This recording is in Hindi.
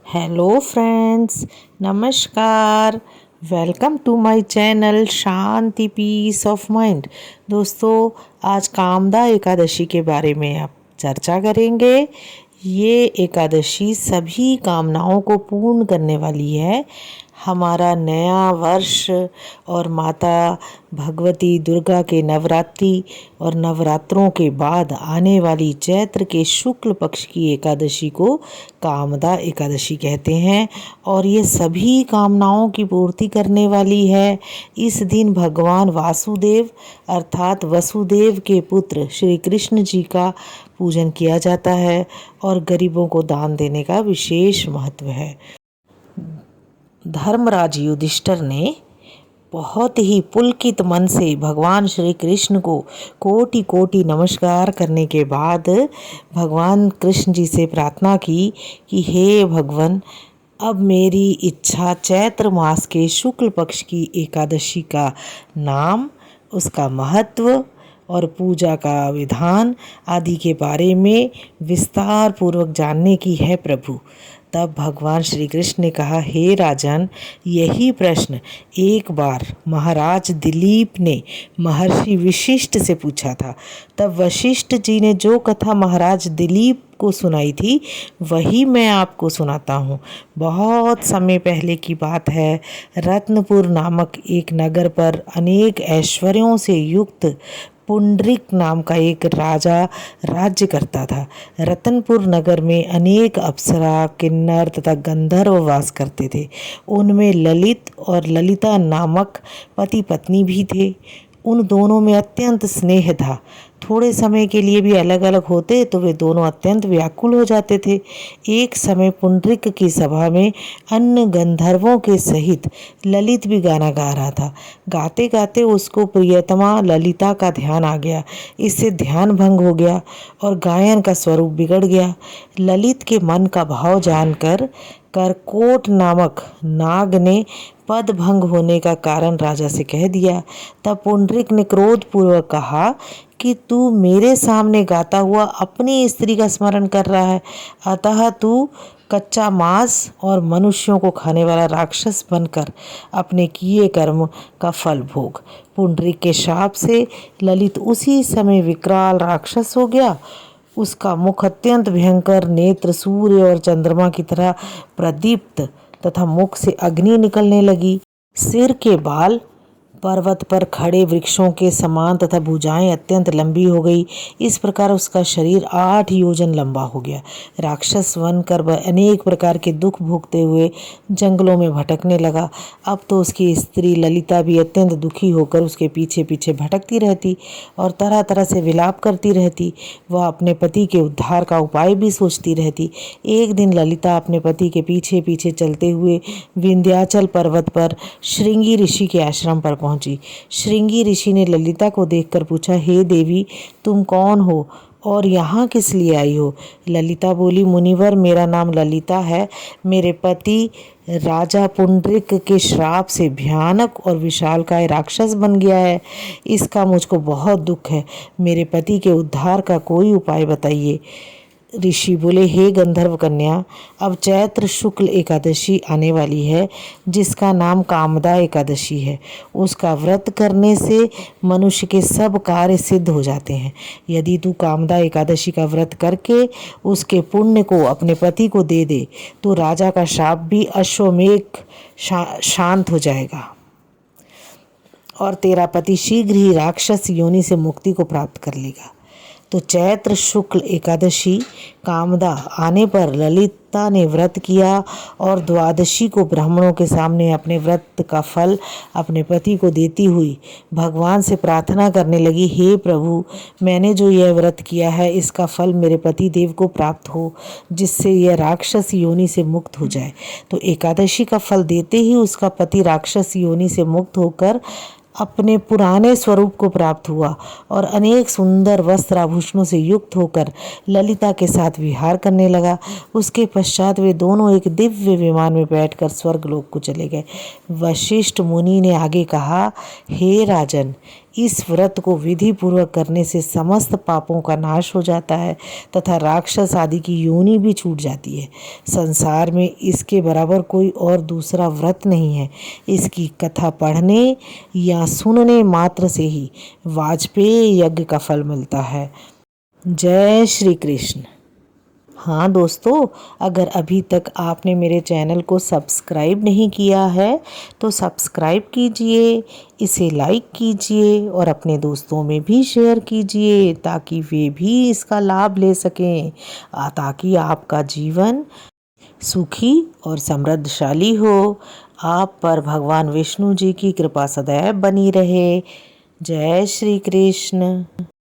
हेलो फ्रेंड्स, नमस्कार। Welcome to my channel Shanti peace of mind. दोस्तों, आज कामदा एकादशी के बारे में आप चर्चा करेंगे। ये एकादशी सभी कामनाओं को पूर्ण करने वाली है। हमारा नया वर्ष और माता भगवती दुर्गा के नवरात्रि और नवरात्रों के बाद आने वाली चैत्र के शुक्ल पक्ष की एकादशी को कामदा एकादशी कहते हैं और ये सभी कामनाओं की पूर्ति करने वाली है। इस दिन भगवान वासुदेव अर्थात वसुदेव के पुत्र श्री कृष्ण जी का पूजन किया जाता है और गरीबों को दान देने का विशेष महत्व है। धर्मराज युधिष्ठिर ने बहुत ही पुलकित मन से भगवान श्री कृष्ण को कोटि कोटि नमस्कार करने के बाद भगवान कृष्ण जी से प्रार्थना की कि हे भगवान, अब मेरी इच्छा चैत्र मास के शुक्ल पक्ष की एकादशी का नाम, उसका महत्व और पूजा का विधान आदि के बारे में विस्तार पूर्वक जानने की है प्रभु। तब भगवान श्री कृष्ण ने कहा, हे राजन, यही प्रश्न एक बार महाराज दिलीप ने महर्षि वशिष्ठ से पूछा था। तब वशिष्ठ जी ने जो कथा महाराज दिलीप को सुनाई थी वही मैं आपको सुनाता हूँ। बहुत समय पहले की बात है। रत्नपुर नामक एक नगर पर अनेक ऐश्वर्यों से युक्त पुंडरीक नाम का एक राजा राज्य करता था। रतनपुर नगर में अनेक अप्सरा, किन्नर तथा गंधर्व वास करते थे। उनमें ललित और ललिता नामक पति पत्नी भी थे। उन दोनों में अत्यंत स्नेह था। थोड़े समय के लिए भी अलग अलग होते तो वे दोनों अत्यंत व्याकुल हो जाते थे। एक समय पुंडरीक की सभा में अन्य गंधर्वों के सहित ललित भी गाना गा रहा था। गाते गाते उसको प्रियतमा ललिता का ध्यान आ गया। इससे ध्यान भंग हो गया और गायन का स्वरूप बिगड़ गया। ललित के मन का भाव जानकर करकोट नामक नाग ने पद भंग होने का कारण राजा से कह दिया। तब पुंडरीक ने क्रोधपूर्वक कहा कि तू मेरे सामने गाता हुआ अपनी स्त्री का स्मरण कर रहा है, अतः तू कच्चा मांस और मनुष्यों को खाने वाला राक्षस बनकर अपने किए कर्म का फल भोग। पुंडरीक के शाप से ललित उसी समय विकराल राक्षस हो गया। उसका मुख अत्यंत भयंकर, नेत्र सूर्य और चंद्रमा की तरह प्रदीप्त तथा मुख से अग्नि निकलने लगी। सिर के बाल पर्वत पर खड़े वृक्षों के समान तथा भुजाएं अत्यंत लंबी हो गई। इस प्रकार उसका शरीर 8 योजन लंबा हो गया। राक्षस बनकर वह अनेक प्रकार के दुख भोगते हुए जंगलों में भटकने लगा। अब तो उसकी स्त्री ललिता भी अत्यंत दुखी होकर उसके पीछे पीछे भटकती रहती और तरह तरह से विलाप करती रहती। वह अपने पति के उद्धार का उपाय भी सोचती रहती। एक दिन ललिता अपने पति के पीछे पीछे चलते हुए विंध्याचल पर्वत पर श्रृंगी ऋषि के आश्रम पर पहुंची। श्रृंगी ऋषि ने ललिता को देखकर पूछा, हे देवी, तुम कौन हो और यहाँ किस लिए आई हो? ललिता बोली, मुनिवर, मेरा नाम ललिता है। मेरे पति राजा पुंडरीक के श्राप से भयानक और विशालकाय राक्षस बन गया है। इसका मुझको बहुत दुख है। मेरे पति के उद्धार का कोई उपाय बताइए। ऋषि बोले, हे गंधर्व कन्या, अब चैत्र शुक्ल एकादशी आने वाली है जिसका नाम कामदा एकादशी है। उसका व्रत करने से मनुष्य के सब कार्य सिद्ध हो जाते हैं। यदि तू कामदा एकादशी का व्रत करके उसके पुण्य को अपने पति को दे दे तो राजा का शाप भी अश्वमेध शांत हो जाएगा और तेरा पति शीघ्र ही राक्षस योनि से मुक्ति को प्राप्त कर लेगा। तो चैत्र शुक्ल एकादशी कामदा आने पर ललिता ने व्रत किया और द्वादशी को ब्राह्मणों के सामने अपने व्रत का फल अपने पति को देती हुई भगवान से प्रार्थना करने लगी, हे प्रभु, मैंने जो यह व्रत किया है इसका फल मेरे पति देव को प्राप्त हो, जिससे यह राक्षस योनि से मुक्त हो जाए। तो एकादशी का फल देते ही उसका पति राक्षस योनि से मुक्त होकर अपने पुराने स्वरूप को प्राप्त हुआ और अनेक सुंदर वस्त्र आभूषणों से युक्त होकर ललिता के साथ विहार करने लगा। उसके पश्चात वे दोनों एक दिव्य विमान में बैठकर स्वर्गलोक को चले गए। वशिष्ठ मुनि ने आगे कहा, हे राजन, इस व्रत को विधि पूर्वक करने से समस्त पापों का नाश हो जाता है तथा राक्षस आदि की योनि भी छूट जाती है। संसार में इसके बराबर कोई और दूसरा व्रत नहीं है। इसकी कथा पढ़ने या सुनने मात्र से ही वाजपेयी यज्ञ का फल मिलता है। जय श्री कृष्ण। हाँ दोस्तों, अगर अभी तक आपने मेरे चैनल को सब्सक्राइब नहीं किया है तो सब्सक्राइब कीजिए, इसे लाइक कीजिए और अपने दोस्तों में भी शेयर कीजिए ताकि वे भी इसका लाभ ले सकें, ताकि आपका जीवन सुखी और समृद्धशाली हो। आप पर भगवान विष्णु जी की कृपा सदैव बनी रहे। जय श्री कृष्ण।